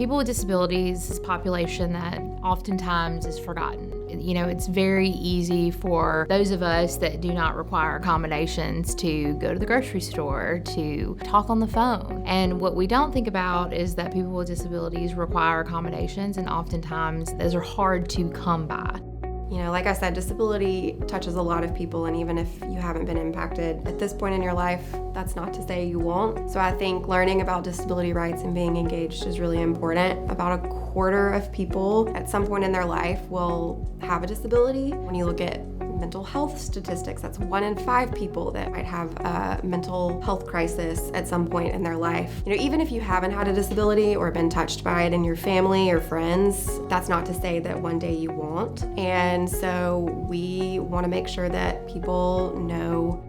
People with disabilities is a population that oftentimes is forgotten. You know, it's very easy for those of us that do not require accommodations to go to the grocery store, to talk on the phone. And what we don't think about is that people with disabilities require accommodations, and oftentimes those are hard to come by. You know, like I said, disability touches a lot of people, and even if you haven't been impacted at this point in your life, that's not to say you won't. So I think learning about disability rights and being engaged is really important. About a quarter of people at some point in their life will have a disability. When you look at mental health statistics, that's 1 in 5 people that might have a mental health crisis at some point in their life. You know, even if you haven't had a disability or been touched by it in your family or friends, that's not to say that one day you won't. And so we want to make sure that people know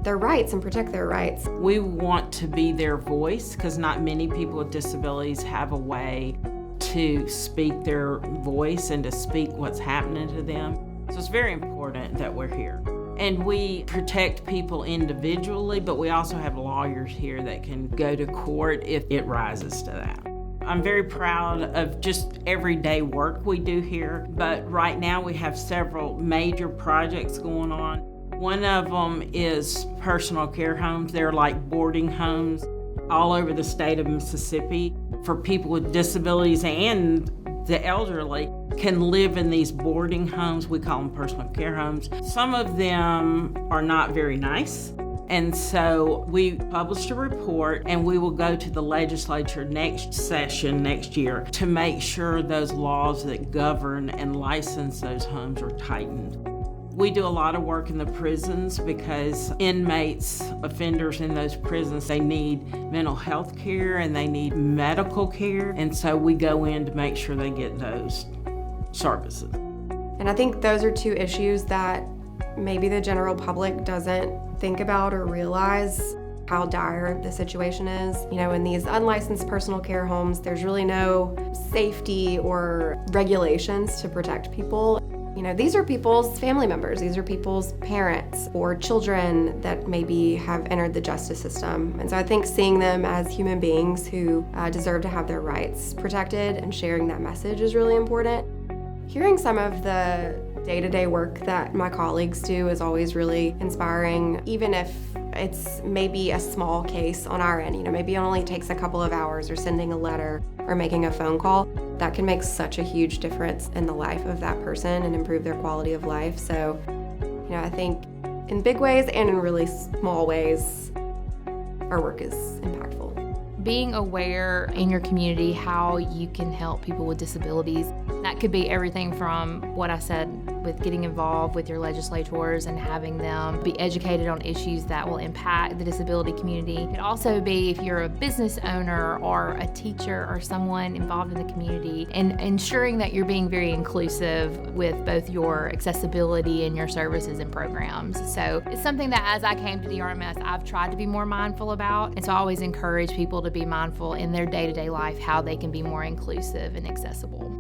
their rights and protect their rights. We want to be their voice because not many people with disabilities have a way to speak their voice and to speak what's happening to them. So it's very important that we're here. And we protect people individually, but we also have lawyers here that can go to court if it rises to that. I'm very proud of just everyday work we do here, but right now we have several major projects going on. One of them is personal care homes. They're like boarding homes all over the state of Mississippi for people with disabilities, and the elderly can live in these boarding homes. We call them personal care homes. Some of them are not very nice. And so we published a report, and we will go to the legislature next session next year to make sure those laws that govern and license those homes are tightened. We do a lot of work in the prisons because inmates, offenders in those prisons, they need mental health care and they need medical care. And so we go in to make sure they get those services. And I think those are two issues that maybe the general public doesn't think about or realize how dire the situation is. You know, in these unlicensed personal care homes, there's really no safety or regulations to protect people. You know, these are people's family members, these are people's parents or children that maybe have entered the justice system. And so I think seeing them as human beings who deserve to have their rights protected and sharing that message is really important. Hearing some of the day-to-day work that my colleagues do is always really inspiring, even if it's maybe a small case on our end. You know, maybe it only takes a couple of hours or sending a letter or making a phone call. That can make such a huge difference in the life of that person and improve their quality of life. So, you know, I think in big ways and in really small ways, our work is impactful. Being aware in your community how you can help people with disabilities. That could be everything from what I said with getting involved with your legislators and having them be educated on issues that will impact the disability community. It could also be if you're a business owner or a teacher or someone involved in the community, and ensuring that you're being very inclusive with both your accessibility and your services and programs. So it's something that as I came to the RMS, I've tried to be more mindful about. And so I always encourage people to be mindful in their day-to-day life how they can be more inclusive and accessible.